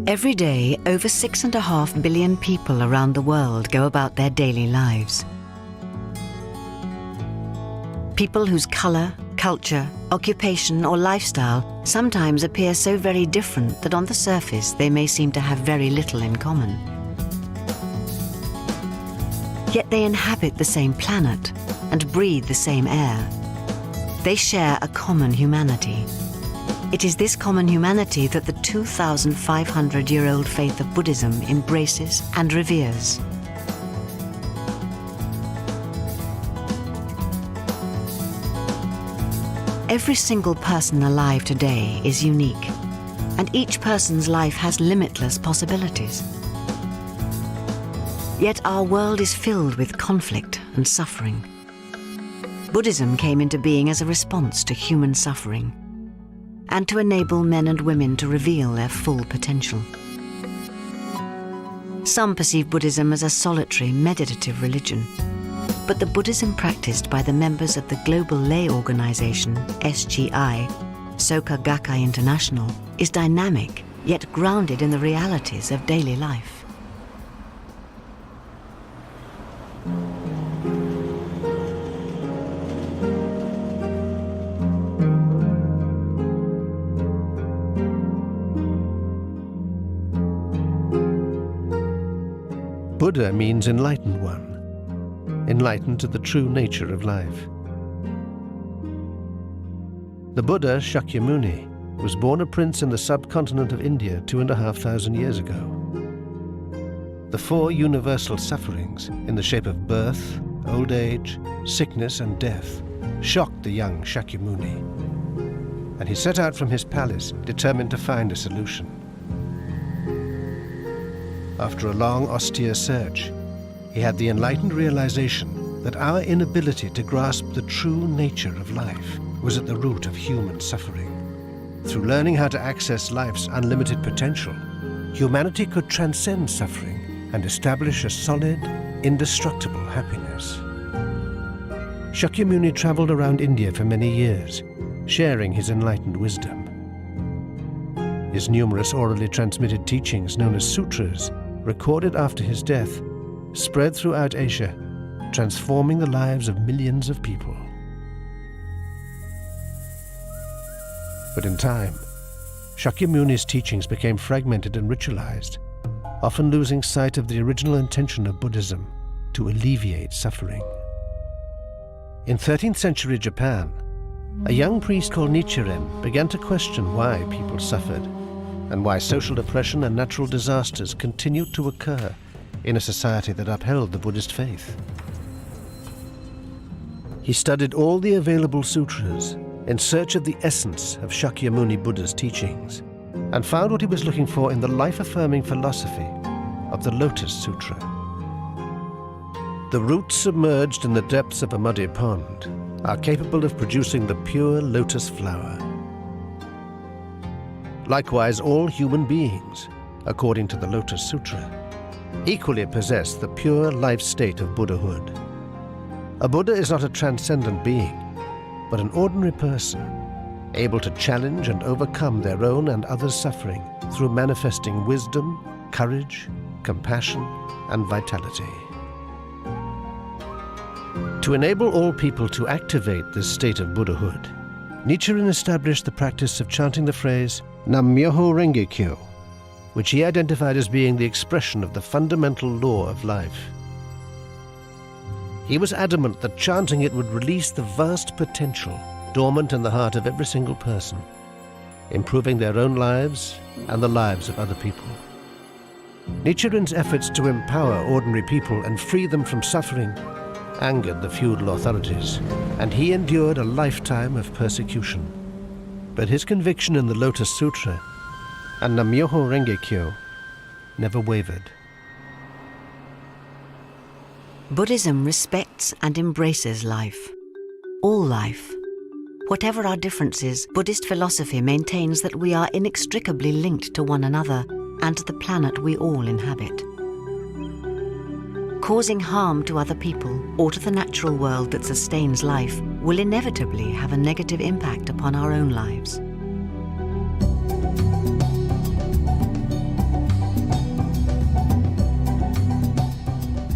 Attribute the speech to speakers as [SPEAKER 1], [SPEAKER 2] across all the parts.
[SPEAKER 1] Every day, over 6.5 billion people around the world go about their daily lives. People whose colour, culture, occupation or lifestyle sometimes appear so very different that on the surface they may seem to have very little in common. Yet they inhabit the same planet and breathe the same air. They share a common humanity. It is this common humanity that the 2,500-year-old faith of Buddhism embraces and reveres. Every single person alive today is unique, and each person's life has limitless possibilities. Yet our world is filled with conflict and suffering. Buddhism came into being as a response to human suffering and to enable men and women to reveal their full potential. Some perceive Buddhism as a solitary, meditative religion, but the Buddhism practiced by the members of the global lay organization, SGI, Soka Gakkai International, is dynamic, yet grounded in the realities of daily life.
[SPEAKER 2] Buddha means enlightened one, enlightened to the true nature of life. The Buddha, Shakyamuni, was born a prince in the subcontinent of India 2,500 years ago. The four universal sufferings in the shape of birth, old age, sickness and death shocked the young Shakyamuni, and he set out from his palace determined to find a solution. After a long, austere search, he had the enlightened realization that our inability to grasp the true nature of life was at the root of human suffering. Through learning how to access life's unlimited potential, humanity could transcend suffering and establish a solid, indestructible happiness. Shakyamuni traveled around India for many years, sharing his enlightened wisdom. His numerous orally transmitted teachings, known as sutras, recorded after his death, spread throughout Asia, transforming the lives of millions of people. But in time, Shakyamuni's teachings became fragmented and ritualized, often losing sight of the original intention of Buddhism to alleviate suffering. In 13th century Japan, a young priest called Nichiren began to question why people suffered and why social oppression and natural disasters continued to occur in a society that upheld the Buddhist faith. He studied all the available sutras in search of the essence of Shakyamuni Buddha's teachings and found what he was looking for in the life-affirming philosophy of the Lotus Sutra. The roots submerged in the depths of a muddy pond are capable of producing the pure lotus flower. Likewise, all human beings, according to the Lotus Sutra, equally possess the pure life state of Buddhahood. A Buddha is not a transcendent being, but an ordinary person, able to challenge and overcome their own and others' suffering through manifesting wisdom, courage, compassion, and vitality. To enable all people to activate this state of Buddhahood, Nichiren established the practice of chanting the phrase Nam-myoho Renge-kyo, which he identified as being the expression of the fundamental law of life. He was adamant that chanting it would release the vast potential dormant in the heart of every single person, improving their own lives and the lives of other people. Nichiren's efforts to empower ordinary people and free them from suffering angered the feudal authorities, and he endured a lifetime of persecution. But his conviction in the Lotus Sutra and Nam-myoho Renge-kyo never wavered.
[SPEAKER 1] Buddhism respects and embraces life, all life. Whatever our differences, Buddhist philosophy maintains that we are inextricably linked to one another and to the planet we all inhabit. Causing harm to other people or to the natural world that sustains life will inevitably have a negative impact upon our own lives.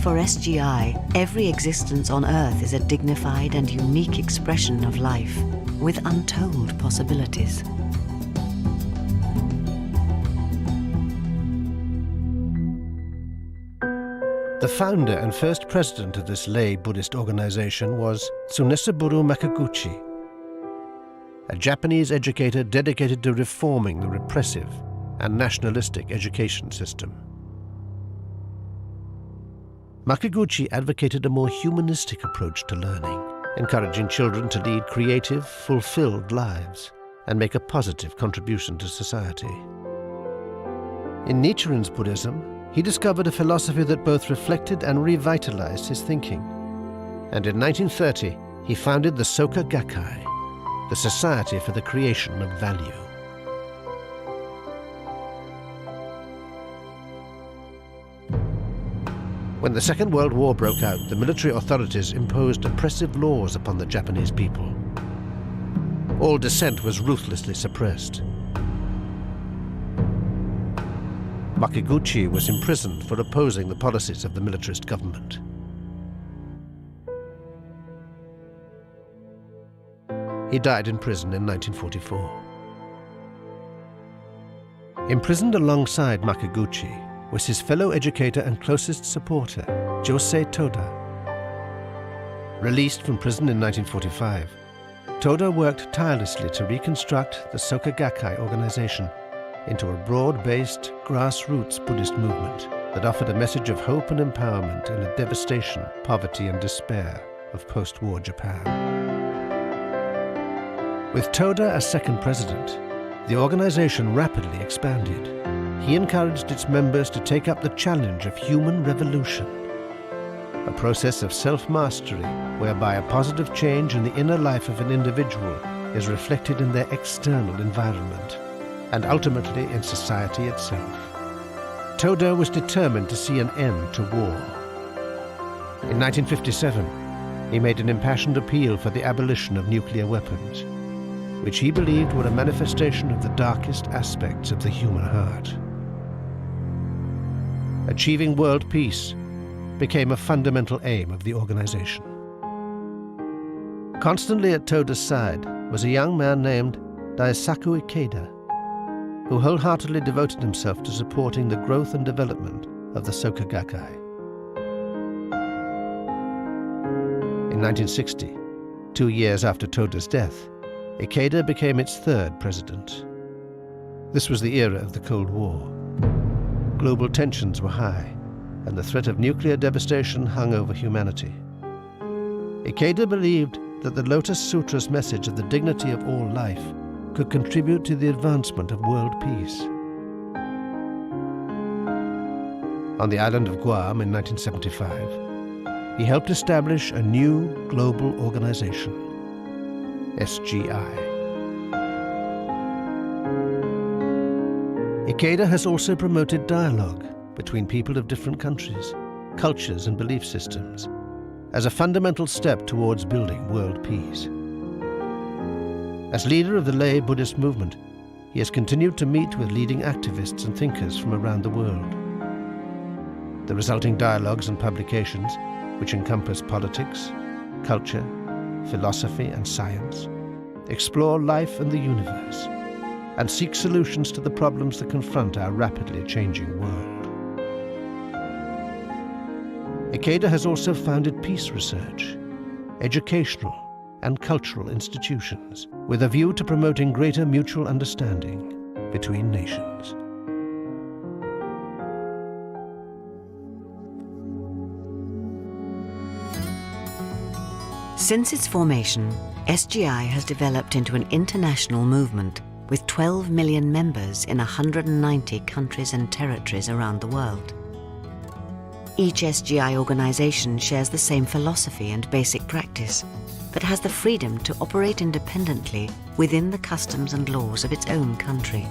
[SPEAKER 1] For SGI, every existence on Earth is a dignified and unique expression of life, with untold possibilities.
[SPEAKER 2] The founder and first president of this lay Buddhist organization was Tsunesaburo Makaguchi, a Japanese educator dedicated to reforming the repressive and nationalistic education system. Makaguchi advocated a more humanistic approach to learning, encouraging children to lead creative, fulfilled lives and make a positive contribution to society. In Nichiren's Buddhism, he discovered a philosophy that both reflected and revitalized his thinking. And in 1930, he founded the Soka Gakkai, the Society for the Creation of Value. When the Second World War broke out, the military authorities imposed oppressive laws upon the Japanese people. All dissent was ruthlessly suppressed. Makaguchi was imprisoned for opposing the policies of the militarist government. He died in prison in 1944. Imprisoned alongside Makaguchi was his fellow educator and closest supporter, Josei Toda. Released from prison in 1945, Toda worked tirelessly to reconstruct the Soka Gakkai organization into a broad-based, grassroots Buddhist movement that offered a message of hope and empowerment in the devastation, poverty, and despair of post-war Japan. With Toda as second president, the organization rapidly expanded. He encouraged its members to take up the challenge of human revolution, a process of self-mastery whereby a positive change in the inner life of an individual is reflected in their external environment and ultimately in society itself. Toda was determined to see an end to war. In 1957, he made an impassioned appeal for the abolition of nuclear weapons, which he believed were a manifestation of the darkest aspects of the human heart. Achieving world peace became a fundamental aim of the organization. Constantly at Toda's side was a young man named Daisaku Ikeda, who wholeheartedly devoted himself to supporting the growth and development of the Soka Gakkai. In 1960, 2 years after Toda's death, Ikeda became its third president. This was the era of the Cold War. Global tensions were high, and the threat of nuclear devastation hung over humanity. Ikeda believed that the Lotus Sutra's message of the dignity of all life could contribute to the advancement of world peace. On the island of Guam in 1975, he helped establish a new global organization, SGI. Ikeda has also promoted dialogue between people of different countries, cultures, and belief systems as a fundamental step towards building world peace. As leader of the lay Buddhist movement, he has continued to meet with leading activists and thinkers from around the world. The resulting dialogues and publications, which encompass politics, culture, philosophy, and science, explore life and the universe, and seek solutions to the problems that confront our rapidly changing world. Ikeda has also founded peace research, educational, and cultural institutions with a view to promoting greater mutual understanding between nations.
[SPEAKER 1] Since its formation, SGI has developed into an international movement with 12 million members in 190 countries and territories around the world. Each SGI organization shares the same philosophy and basic practice, but has the freedom to operate independently within the customs and laws of its own country.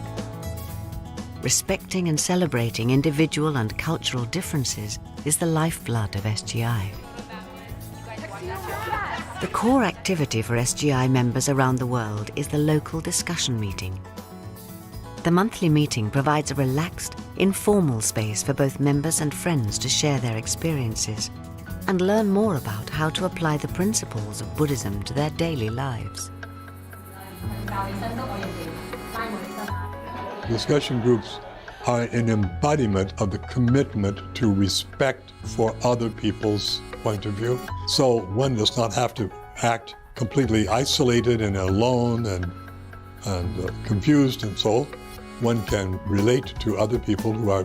[SPEAKER 1] Respecting and celebrating individual and cultural differences is the lifeblood of SGI. The core activity for SGI members around the world is the local discussion meeting. The monthly meeting provides a relaxed, informal space for both members and friends to share their experiences and learn more about how to apply the principles of Buddhism to their daily lives.
[SPEAKER 3] Discussion groups are an embodiment of the commitment to respect for other people's point of view. So one does not have to act completely isolated and alone and confused, and so one can relate to other people who are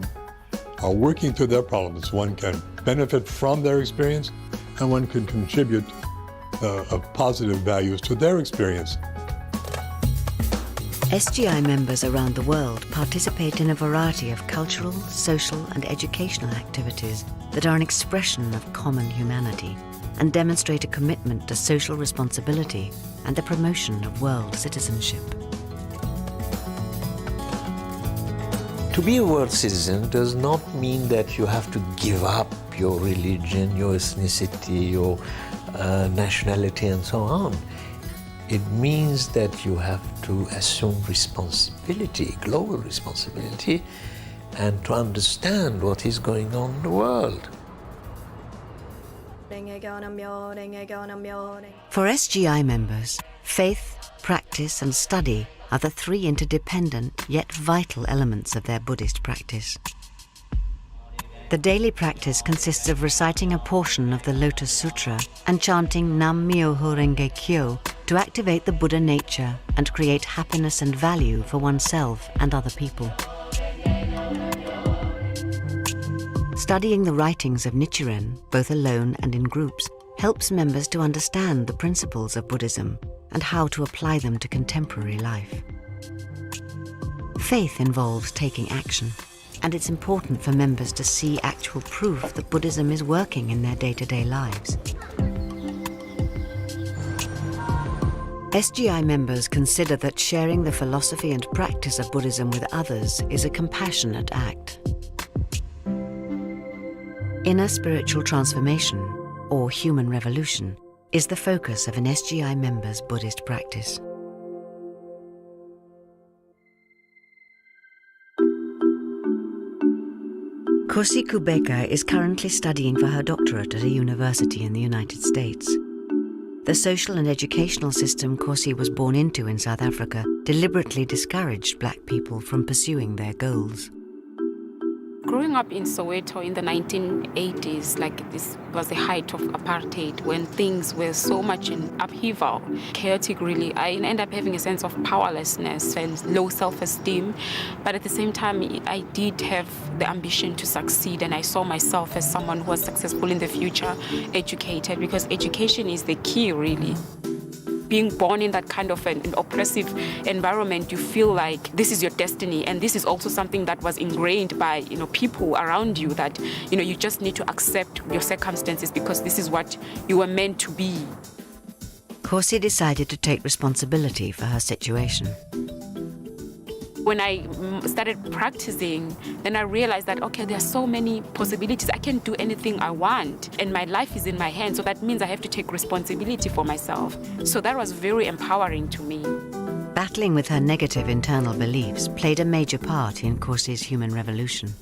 [SPEAKER 3] working through their problems. One can benefit from their experience, and one can contribute positive values to their experience.
[SPEAKER 1] SGI members around the world participate in a variety of cultural, social and educational activities that are an expression of common humanity and demonstrate a commitment to social responsibility and the promotion of world citizenship.
[SPEAKER 4] To be a world citizen does not mean that you have to give up your religion, your ethnicity, your nationality and so on. It means that you have to assume responsibility, global responsibility, and to understand what is going on in the world.
[SPEAKER 1] For SGI members, faith, practice and study are the three interdependent yet vital elements of their Buddhist practice. The daily practice consists of reciting a portion of the Lotus Sutra and chanting Nam Myoho Renge Kyo to activate the Buddha nature and create happiness and value for oneself and other people. Studying the writings of Nichiren, both alone and in groups, helps members to understand the principles of Buddhism and how to apply them to contemporary life. Faith involves taking action, and it's important for members to see actual proof that Buddhism is working in their day-to-day lives. SGI members consider that sharing the philosophy and practice of Buddhism with others is a compassionate act. Inner spiritual transformation, or human revolution, is the focus of an SGI member's Buddhist practice. Kosi Kubeka is currently studying for her doctorate at a university in the United States. The social and educational system Kosi was born into in South Africa deliberately discouraged black people from pursuing their goals.
[SPEAKER 5] Growing up in Soweto in the 1980s, this was the height of apartheid, when things were so much in upheaval, chaotic really. I ended up having a sense of powerlessness and low self-esteem. But at the same time, I did have the ambition to succeed, and I saw myself as someone who was successful in the future, educated, because education is the key, really. Being born in that kind of an oppressive environment, you feel like this is your destiny, and this is also something that was ingrained by people around you, that you just need to accept your circumstances because this is what you were meant to be.
[SPEAKER 1] Kosi decided to take responsibility for her situation.
[SPEAKER 5] When I started practicing, then I realized that, okay, there are so many possibilities. I can do anything I want, and my life is in my hands, so that means I have to take responsibility for myself. So that was very empowering to me.
[SPEAKER 1] Battling with her negative internal beliefs played a major part in Kosi's human revolution.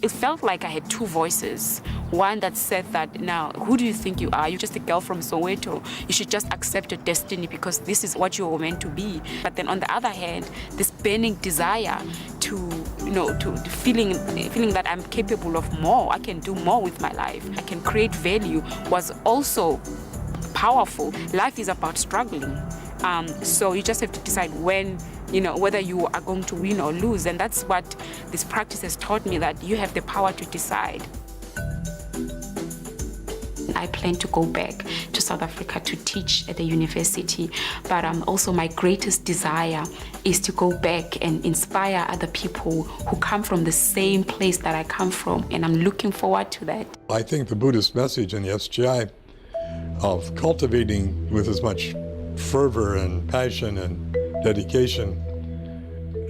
[SPEAKER 5] It felt like I had two voices. One that said that, now, who do you think you are? You're just a girl from Soweto. You should just accept your destiny because this is what you were meant to be. But then on the other hand, this burning desire to feeling that I'm capable of more. I can do more with my life. I can create value was also powerful. Life is about struggling. So you just have to decide when, whether you are going to win or lose. And that's what this practice has taught me, that you have the power to decide. I plan to go back to South Africa to teach at the university, but also my greatest desire is to go back and inspire other people who come from the same place that I come from, and I'm looking forward to that.
[SPEAKER 3] I think the Buddhist message in the SGI of cultivating with as much fervor and passion and dedication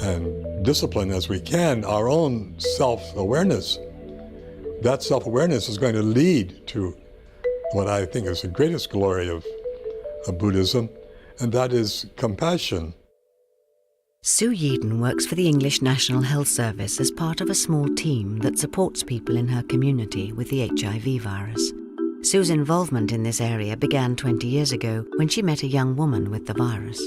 [SPEAKER 3] and discipline as we can our own self-awareness, that self-awareness is going to lead to what I think is the greatest glory of Buddhism, and that is compassion.
[SPEAKER 1] Sue Yeadon works for the English National Health Service as part of a small team that supports people in her community with the HIV virus. Sue's involvement in this area began 20 years ago when she met a young woman with the virus.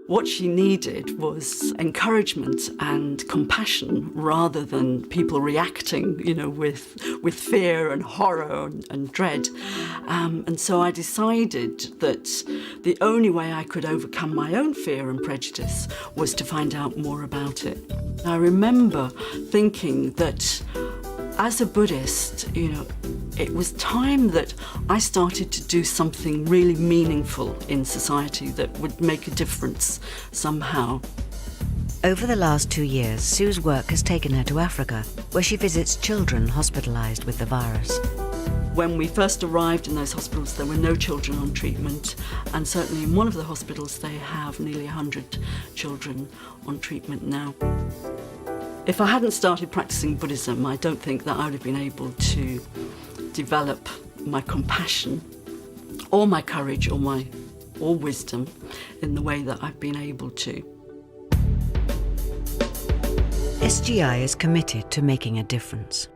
[SPEAKER 6] What she needed was encouragement and compassion rather than people reacting, with fear and horror and dread. And so I decided that the only way I could overcome my own fear and prejudice was to find out more about it. I remember thinking that as a Buddhist, it was time that I started to do something really meaningful in society that would make a difference somehow.
[SPEAKER 1] Over the last 2 years, Sue's work has taken her to Africa, where she visits children hospitalised with the virus.
[SPEAKER 6] When we first arrived in those hospitals, there were no children on treatment, and certainly in one of the hospitals they have nearly 100 children on treatment now. If I hadn't started practicing Buddhism, I don't think that I would have been able to develop my compassion or my courage or wisdom in the way that I've been able to.
[SPEAKER 1] SGI is committed to making a difference.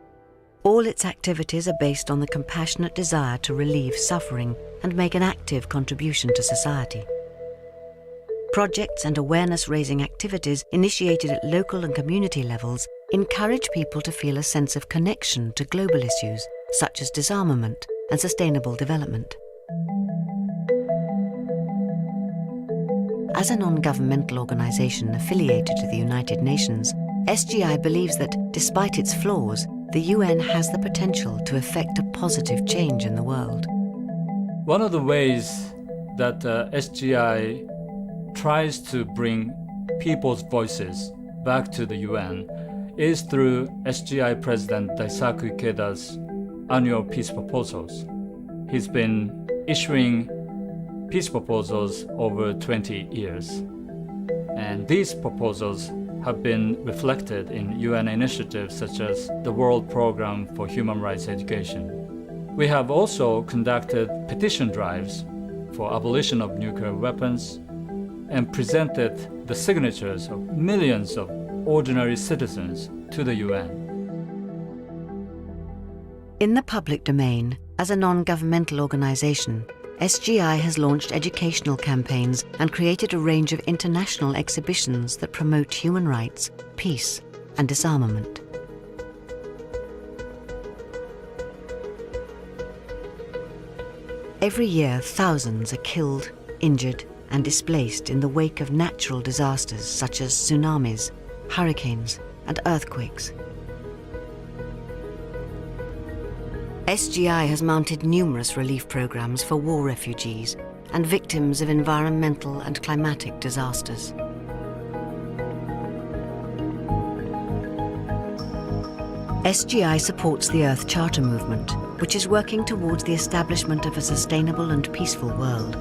[SPEAKER 1] All its activities are based on the compassionate desire to relieve suffering and make an active contribution to society. Projects and awareness-raising activities initiated at local and community levels encourage people to feel a sense of connection to global issues such as disarmament and sustainable development. As a non-governmental organisation affiliated to the United Nations, SGI believes that, despite its flaws, the UN has the potential to effect a positive change in the world.
[SPEAKER 7] One of the ways that SGI tries to bring people's voices back to the UN is through SGI President Daisaku Ikeda's annual peace proposals. He's been issuing peace proposals over 20 years. And these proposals have been reflected in UN initiatives such as the World Programme for Human Rights Education. We have also conducted petition drives for abolition of nuclear weapons and presented the signatures of millions of ordinary citizens to the UN.
[SPEAKER 1] In the public domain, as a non-governmental organisation, SGI has launched educational campaigns and created a range of international exhibitions that promote human rights, peace, and disarmament. Every year, thousands are killed, injured, and displaced in the wake of natural disasters such as tsunamis, hurricanes, and earthquakes. SGI has mounted numerous relief programs for war refugees and victims of environmental and climatic disasters. SGI supports the Earth Charter movement, which is working towards the establishment of a sustainable and peaceful world.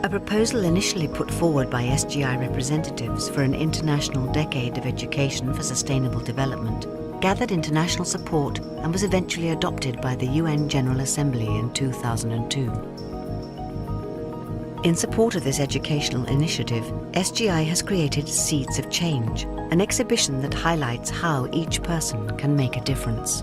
[SPEAKER 1] A proposal initially put forward by SGI representatives for an international decade of education for sustainable development gathered international support and was eventually adopted by the UN General Assembly in 2002. In support of this educational initiative, SGI has created Seeds of Change, an exhibition that highlights how each person can make a difference.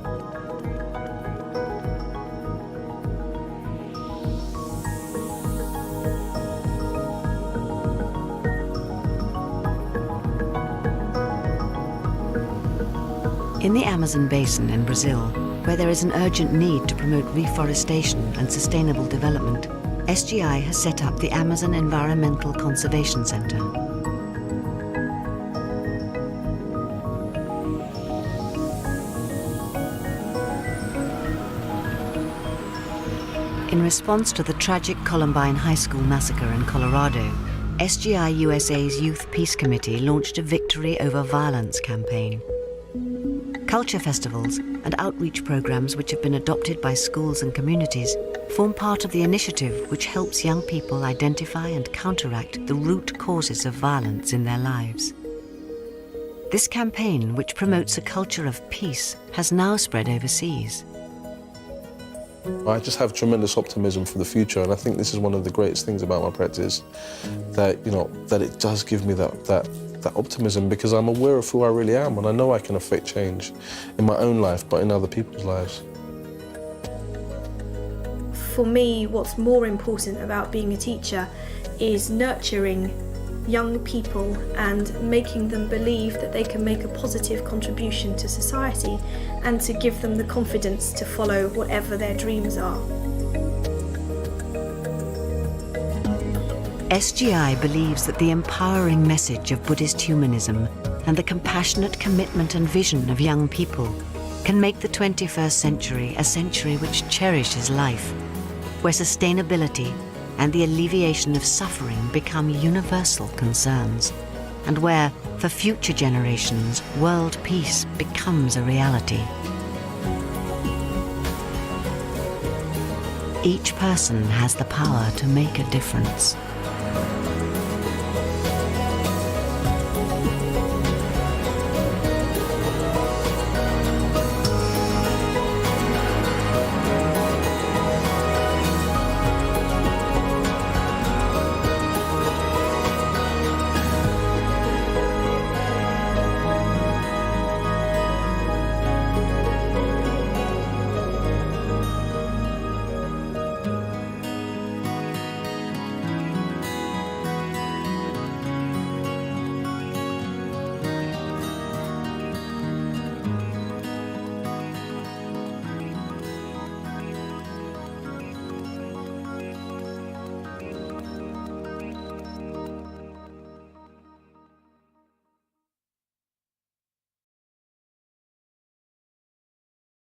[SPEAKER 1] In the Amazon basin in Brazil, where there is an urgent need to promote reforestation and sustainable development, SGI has set up the Amazon Environmental Conservation Center. In response to the tragic Columbine High School massacre in Colorado, SGI USA's Youth Peace Committee launched a Victory Over Violence campaign. Culture festivals and outreach programs which have been adopted by schools and communities form part of the initiative which helps young people identify and counteract the root causes of violence in their lives. This campaign, which promotes a culture of peace, has now spread overseas.
[SPEAKER 8] I just have tremendous optimism for the future, and I think this is one of the greatest things about my practice, that, you know, that it does give me that optimism, because I'm aware of who I really am, and I know I can affect change in my own life, but in other people's lives.
[SPEAKER 9] For me, what's more important about being a teacher is nurturing young people and making them believe that they can make a positive contribution to society, and to give them the confidence to follow whatever their dreams are.
[SPEAKER 1] SGI believes that the empowering message of Buddhist humanism and the compassionate commitment and vision of young people can make the 21st century a century which cherishes life, where sustainability and the alleviation of suffering become universal concerns, and where, for future generations, world peace becomes a reality. Each person has the power to make a difference.